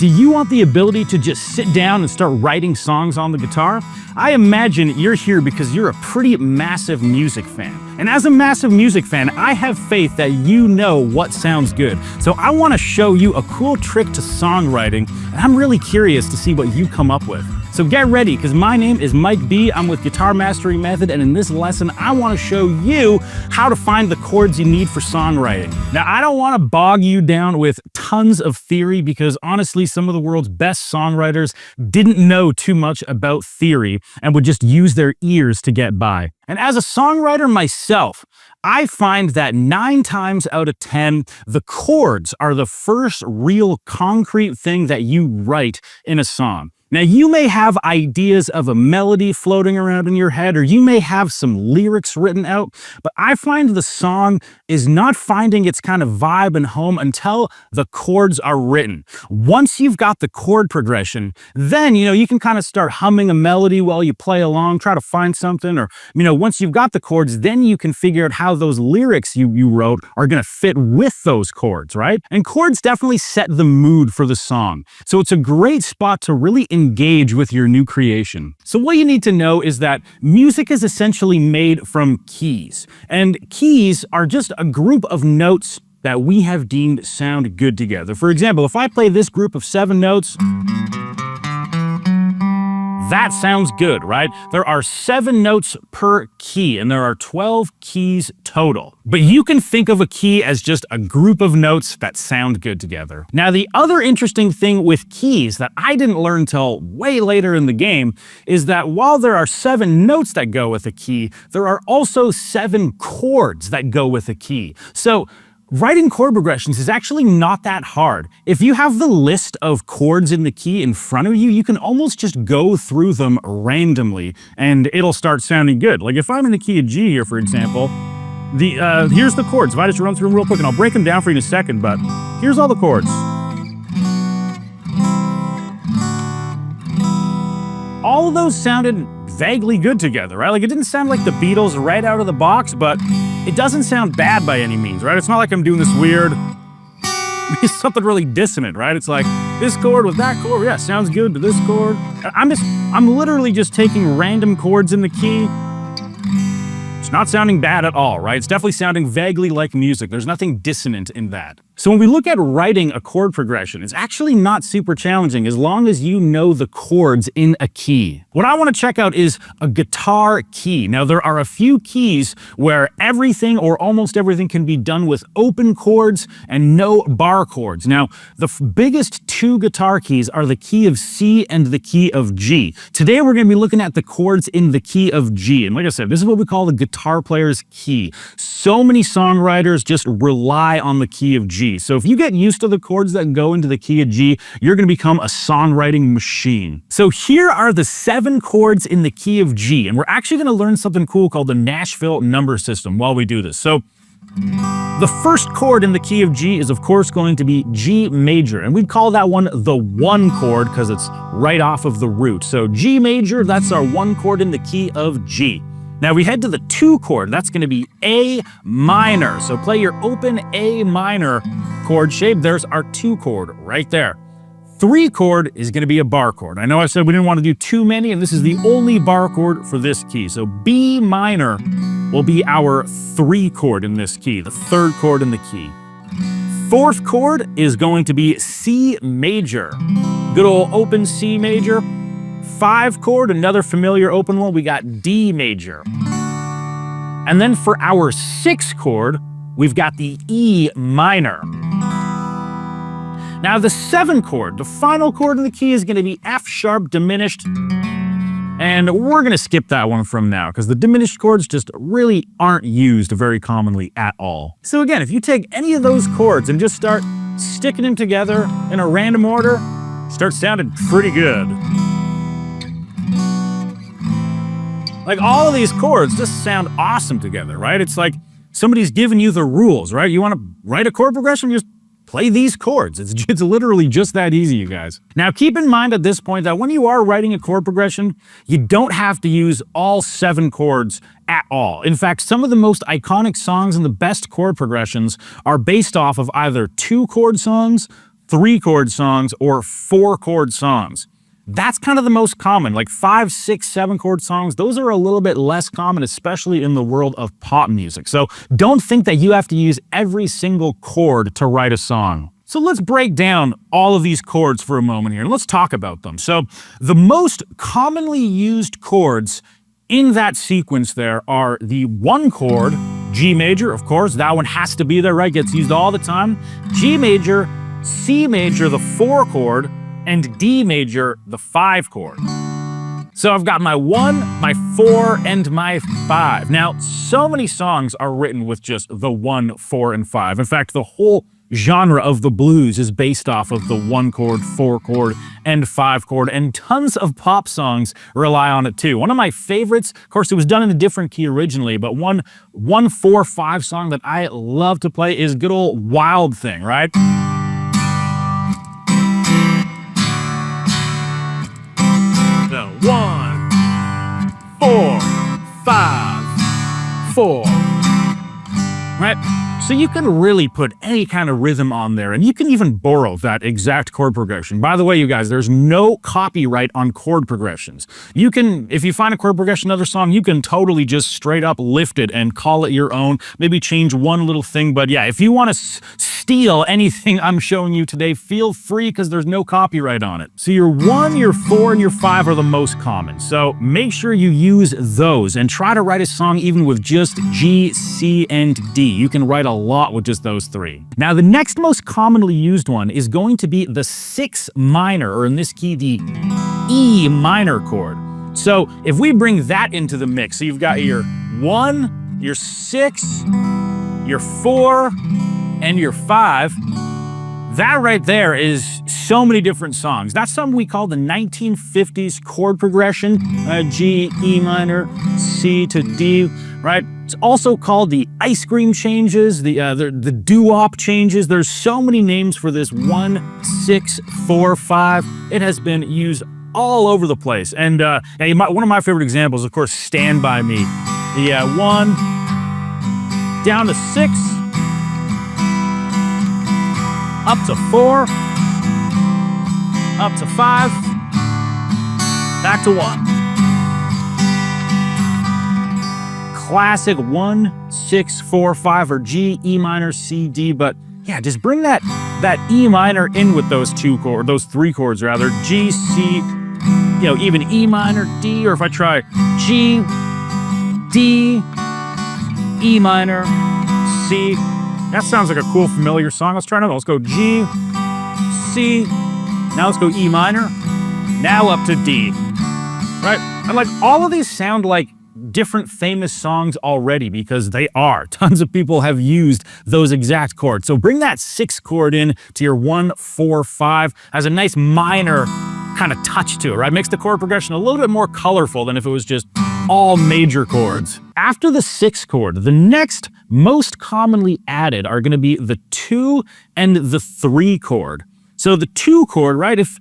Do you want the ability to just sit down and start writing songs on the guitar? I imagine you're here because you're a pretty massive music fan. And as a massive music fan, I have faith that you know what sounds good. So I want to show you a cool trick to songwriting, and I'm really curious to see what you come up with. So get ready, because my name is Mike B. I'm with Guitar Mastery Method, and in this lesson, I want to show you how to find the chords you need for songwriting. Now, I don't want to bog you down with tons of theory, because honestly, some of the world's best songwriters didn't know too much about theory and would just use their ears to get by. And as a songwriter myself, I find that 9 times out of 10, the chords are the first real concrete thing that you write in a song. Now, you may have ideas of a melody floating around in your head, or you may have some lyrics written out, but I find the song is not finding its kind of vibe and home until the chords are written. Once you've got the chord progression, then, you can kind of start humming a melody while you play along, try to find something, or, once you've got the chords, then you can figure out how those lyrics you wrote are going to fit with those chords, right? And chords definitely set the mood for the song. So it's a great spot to really engage with your new creation. So what you need to know is that music is essentially made from keys, and keys are just a group of notes that we have deemed sound good together. For example, if I play this group of 7 notes, that sounds good, right? There are 7 notes per key, and there are 12 keys total. But you can think of a key as just a group of notes that sound good together. Now, the other interesting thing with keys that I didn't learn till way later in the game is that while there are 7 notes that go with a key, there are also 7 chords that go with a key. So writing chord progressions is actually not that hard. If you have the list of chords in the key in front of you, you can almost just go through them randomly and it'll start sounding good. Like if I'm in the key of G here, for example, here's the chords. If I just run through them real quick, and I'll break them down for you in a second, but here's all the chords. All of those sounded vaguely good together, right? Like it didn't sound like the Beatles right out of the box, but it doesn't sound bad by any means, right? It's not like I'm doing this weird, something really dissonant, right? It's like this chord with that chord, yeah, sounds good to this chord. I'm literally just taking random chords in the key. It's not sounding bad at all, right? It's definitely sounding vaguely like music. There's nothing dissonant in that. So when we look at writing a chord progression, it's actually not super challenging as long as you know the chords in a key. What I want to check out is a guitar key. Now, there are a few keys where everything or almost everything can be done with open chords and no bar chords. Now, the biggest 2 guitar keys are the key of C and the key of G. Today, we're going to be looking at the chords in the key of G. And like I said, this is what we call the guitar player's key. So many songwriters just rely on the key of G. So if you get used to the chords that go into the key of G, you're going to become a songwriting machine. So here are the 7 chords in the key of G, and we're actually going to learn something cool called the Nashville number system while we do this. So the first chord in the key of G is, of course, going to be G major, and we'd call that one the 1 chord because it's right off of the root. So G major, that's our 1 chord in the key of G. Now we head to the 2 chord, that's going to be A minor. So play your open A minor chord shape. There's our 2 chord right there. 3 chord is going to be a bar chord. I know I said we didn't want to do too many, and this is the only bar chord for this key. So B minor will be our 3 chord in this key, the 3rd chord in the key. 4th chord is going to be C major. Good old open C major. 5 chord, another familiar open one, we got D major. And then for our 6th chord, we've got the E minor. Now the 7 chord, the final chord in the key is going to be F sharp diminished. And we're going to skip that one from now because the diminished chords just really aren't used very commonly at all. So again, if you take any of those chords and just start sticking them together in a random order, start sounding pretty good. Like all of these chords just sound awesome together, right? It's like somebody's giving you the rules, right? You want to write a chord progression, you just play these chords. It's literally just that easy, you guys. Now, keep in mind at this point that when you are writing a chord progression, you don't have to use all 7 chords at all. In fact, some of the most iconic songs and the best chord progressions are based off of either 2 chord songs, 3-chord songs or 4-chord songs. That's kind of the most common, like 5, 6, 7-chord songs. Those are a little bit less common, especially in the world of pop music. So don't think that you have to use every single chord to write a song. So let's break down all of these chords for a moment here, and let's talk about them. So the most commonly used chords in that sequence there are the 1 chord, G major, of course, that one has to be there, right? Gets used all the time. G major, C major, the 4 chord, and D major, the 5 chord. So I've got my 1, my 4, and my 5. Now, so many songs are written with just the 1, 4, and 5. In fact, the whole genre of the blues is based off of the 1 chord, 4 chord, and 5 chord, and tons of pop songs rely on it too. One of my favorites, of course, it was done in a different key originally, but one 4, 5 song that I love to play is good old Wild Thing, right? So 1, 4, 5, 4, right? So you can really put any kind of rhythm on there, and you can even borrow that exact chord progression. By the way, you guys, there's no copyright on chord progressions. You can, if you find a chord progression in another song, you can totally just straight up lift it and call it your own, maybe change one little thing. But yeah, if you want to steal anything I'm showing you today, feel free, because there's no copyright on it. So your 1, your 4, and your 5 are the most common. So make sure you use those and try to write a song even with just G, C, and D. You can write a lot with just those 3. Now, the next most commonly used one is going to be the 6 minor, or in this key, the E minor chord. So if we bring that into the mix, so you've got your 1, your 6, your 4, and your 5, that right there is so many different songs. That's something we call the 1950s chord progression, G, E minor, C to D, right? It's also called the ice cream changes, the doo-wop changes. There's so many names for this 1, 6, 4, 5. It has been used all over the place. And one of my favorite examples, of course, Stand By Me. The 1, down to 6, up to 4, up to 5, back to 1. Classic 1, 6, 4, 5, or G, E minor, C, D. But yeah, just bring that E minor in with those 3 chords rather. G, C, even E minor, D, or if I try G, D, E minor, C. That sounds like a cool, familiar song. Let's try another. Let's go G, C. Now let's go E minor. Now up to D. Right? And like all of these sound like different famous songs already, because they are. Tons of people have used those exact chords. So bring that 6 chord in to your 1, 4, 5 as a nice minor kind of touch to it, right? Makes the chord progression a little bit more colorful than if it was just all major chords. After the 6 chord, the next most commonly added are going to be the 2 and the 3 chord. So the 2 chord, right? If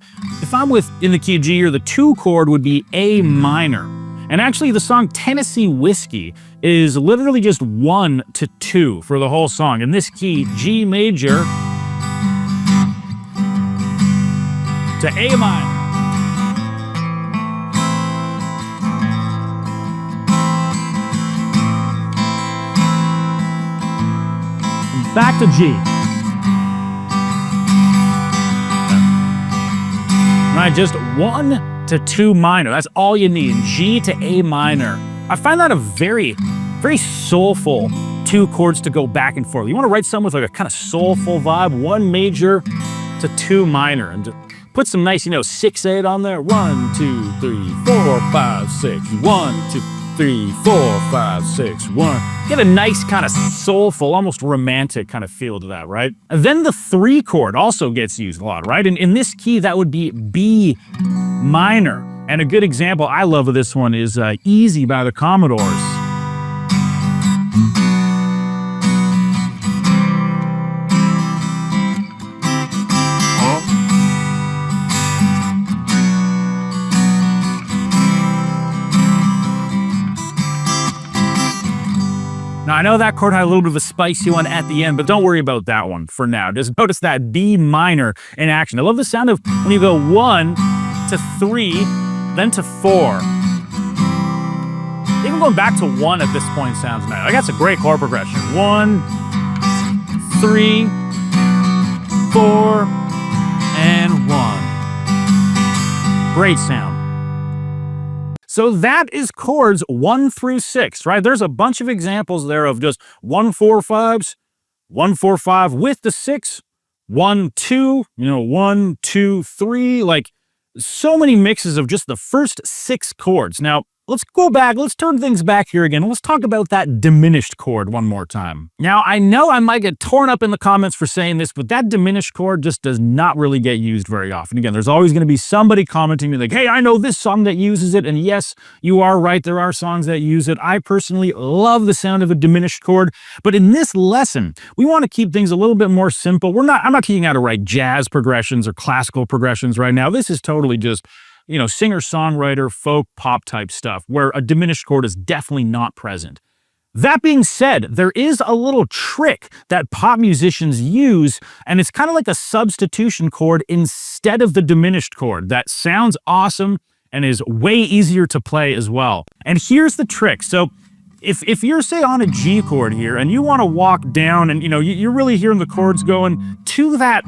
I'm in the key of G, or the 2 chord would be A minor. And actually the song Tennessee Whiskey is literally just 1 to 2 for the whole song. In this key, G major to A minor. And back to G. Right, just 1 to 2 minor. That's all you need. G to A minor. I find that a very, very soulful 2 chords to go back and forth. You want to write something with like a kind of soulful vibe, 1 major to 2 minor, and put some nice, 6/8 on there. 1, 2, 3, 4, 5, 6. 1, 2, 3, 4, 5, 6, 1. Get a nice kind of soulful, almost romantic kind of feel to that, right? And then the 3 chord also gets used a lot, right? And in this key, that would be B minor. And a good example I love of this one is Easy by the Commodores. Now, Now, I know that chord had a little bit of a spicy one at the end, but don't worry about that one for now. Just notice that B minor in action. I love the sound of when you go 1 to 3, then to 4. Even going back to 1 at this point sounds nice. Like, that's a great chord progression. 1, 3, 4, and 1. Great sound. So that is chords 1 through 6, right? There's a bunch of examples there of just 1, 4, 5s, 1, 4, 5 with the 6, 1, 2, 1, 2, 3, like so many mixes of just the first 6 chords. Now, let's go back, let's turn things back here again. Let's talk about that diminished chord one more time. Now, I know I might get torn up in the comments for saying this, but that diminished chord just does not really get used very often. Again, there's always going to be somebody commenting me like, hey, I know this song that uses it. And yes, you are right, there are songs that use it. I personally love the sound of a diminished chord, but in this lesson, we want to keep things a little bit more simple. I'm not teaching you how to write jazz progressions or classical progressions right now. This is totally just singer-songwriter, folk, pop type stuff, where a diminished chord is definitely not present. That being said, there is a little trick that pop musicians use, and it's kind of like a substitution chord instead of the diminished chord that sounds awesome and is way easier to play as well. And here's the trick. So if you're, say, on a G chord here and you want to walk down and, you're really hearing the chords going to that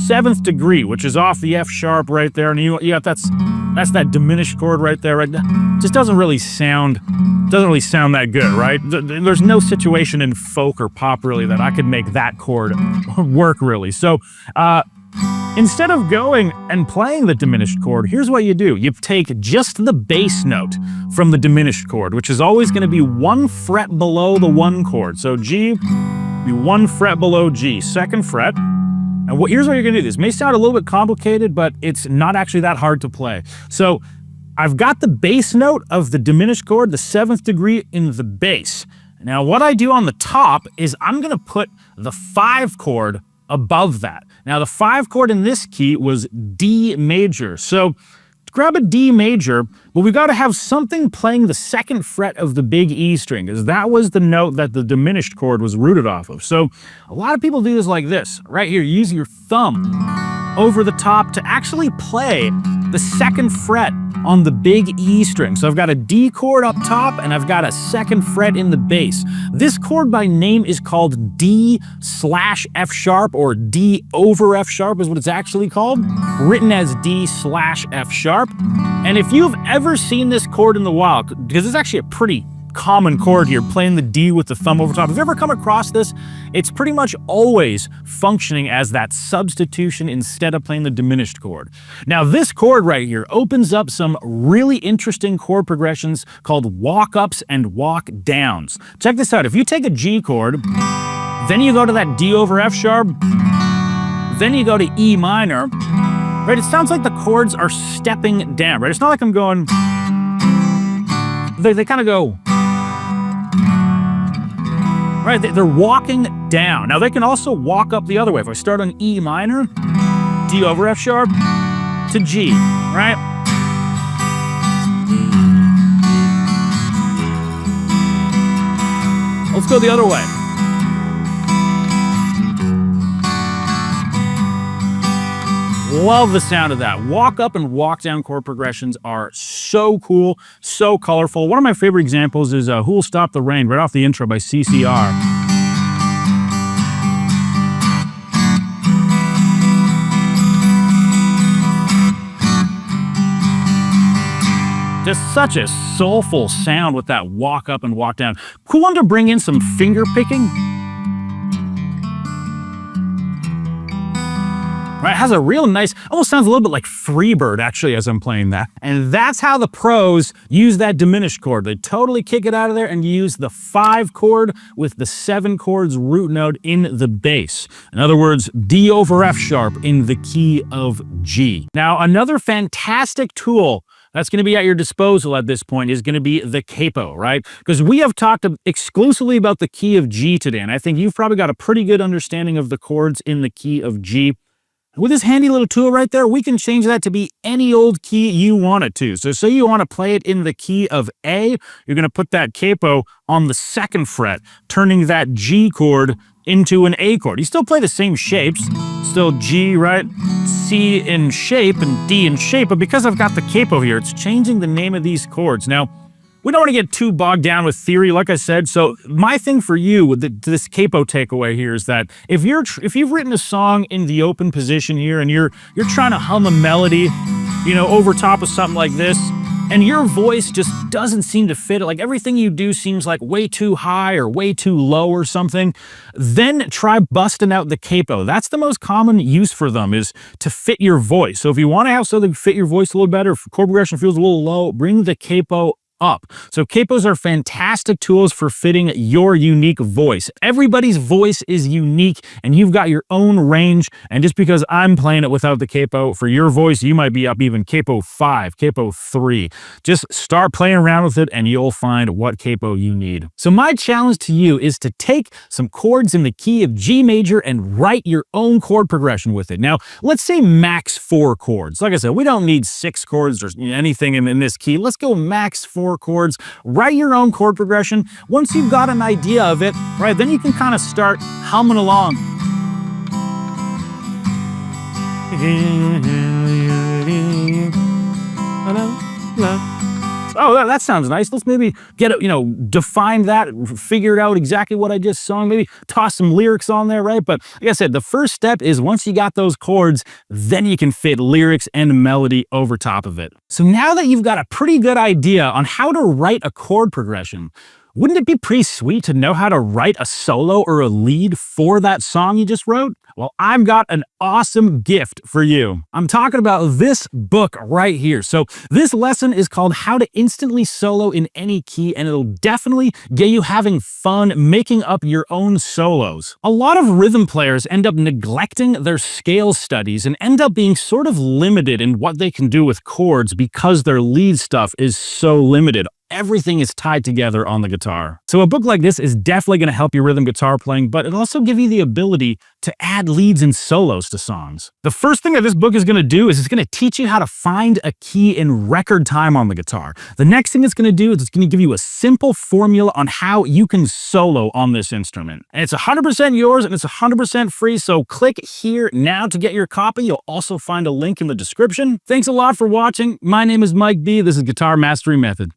7th degree, which is off the F sharp right there, and you got that's that diminished chord right there, right? Just doesn't really sound that good, right? There's no situation in folk or pop really that I could make that chord work really. So, instead of going and playing the diminished chord, here's what you do. You take just the bass note from the diminished chord, which is always going to be 1 fret below the 1 chord. So G, be 1 fret below G, 2nd fret. And here's what you're going to do. This may sound a little bit complicated, but it's not actually that hard to play. So I've got the bass note of the diminished chord, the 7th degree, in the bass. Now what I do on the top is I'm going to put the 5 chord above that. Now the 5 chord in this key was D major. So grab a D major, but we've got to have something playing the 2nd fret of the big E string, because that was the note that the diminished chord was rooted off of. So a lot of people do this like this, right here. Use your thumb over the top to actually play the 2nd fret on the big E string. So I've got a D chord up top and I've got a 2nd fret in the bass. This chord by name is called D/F sharp, or D over F sharp is what it's actually called, written as D/F sharp. And if you've ever seen this chord in the wild, because it's actually a pretty common chord here, playing the D with the thumb over top. If you ever come across this, it's pretty much always functioning as that substitution instead of playing the diminished chord. Now this chord right here opens up some really interesting chord progressions called walk-ups and walk-downs. Check this out. If you take a G chord, then you go to that D over F sharp, then you go to E minor, right? It sounds like the chords are stepping down, right? It's not like I'm going, they kind of go, right? They're walking down. Now they can also walk up the other way. If I start on E minor, D over F sharp to G, right? Let's go the other way. Love the sound of that. Walk up and walk down chord progressions are so cool, so colorful. One of my favorite examples is Who'll Stop the Rain, right off the intro by CCR. Just such a soulful sound with that walk up and walk down. Cool one to bring in some finger picking. Right, it has a real nice, almost sounds a little bit like Freebird actually as I'm playing that. And that's how the pros use that diminished chord. They totally kick it out of there and use the 5 chord with the 7 chords root note in the bass. In other words, D over F sharp in the key of G. Now, another fantastic tool that's going to be at your disposal at this point is going to be the capo, right? Because we have talked exclusively about the key of G today, and I think you've probably got a pretty good understanding of the chords in the key of G. With this handy little tool right there, we can change that to be any old key you want it to. So say you want to play it in the key of A, you're going to put that capo on the 2nd fret, turning that G chord into an A chord. You still play the same shapes, still G, right? C in shape and D in shape, but because I've got the capo here, it's changing the name of these chords. Now, we don't want to get too bogged down with theory, like I said, so my thing for you with this capo takeaway here is that if you've written a song in the open position here and you're trying to hum a melody, you know, over top of something like this, and your voice just doesn't seem to fit it, like everything you do seems like way too high or way too low or something, then try busting out the capo. That's the most common use for them, is to fit your voice. So if you want to have something fit your voice a little better, if chord progression feels a little low, bring the capo up. So capos are fantastic tools for fitting your unique voice. Everybody's voice is unique and you've got your own range, and just because I'm playing it without the capo, for your voice you might be up even capo 5, capo 3. Just start playing around with it and you'll find what capo you need. So my challenge to you is to take some chords in the key of G major and write your own chord progression with it. Now, let's say max 4 chords. Like I said, we don't need 6 chords or anything in this key. Let's go max 4 chords. Write your own chord progression. Once you've got an idea of it, right, then you can kind of start humming along. Oh, that sounds nice. Let's maybe get it, define that, figure out exactly what I just sung, maybe toss some lyrics on there, right? But like I said, the first step is once you got those chords, then you can fit lyrics and melody over top of it. So now that you've got a pretty good idea on how to write a chord progression, wouldn't it be pretty sweet to know how to write a solo or a lead for that song you just wrote? Well, I've got an awesome gift for you. I'm talking about this book right here. So this lesson is called How to Instantly Solo in Any Key, and it'll definitely get you having fun making up your own solos. A lot of rhythm players end up neglecting their scale studies and end up being sort of limited in what they can do with chords because their lead stuff is so limited. Everything is tied together on the guitar. So a book like this is definitely going to help your rhythm guitar playing, but it'll also give you the ability to add leads and solos to songs. The first thing that this book is going to do is it's going to teach you how to find a key in record time on the guitar. The next thing it's going to do is it's going to give you a simple formula on how you can solo on this instrument. And it's 100% yours and it's 100% free, so click here now to get your copy. You'll also find a link in the description. Thanks a lot for watching. My name is Mike B. This is Guitar Mastery Method.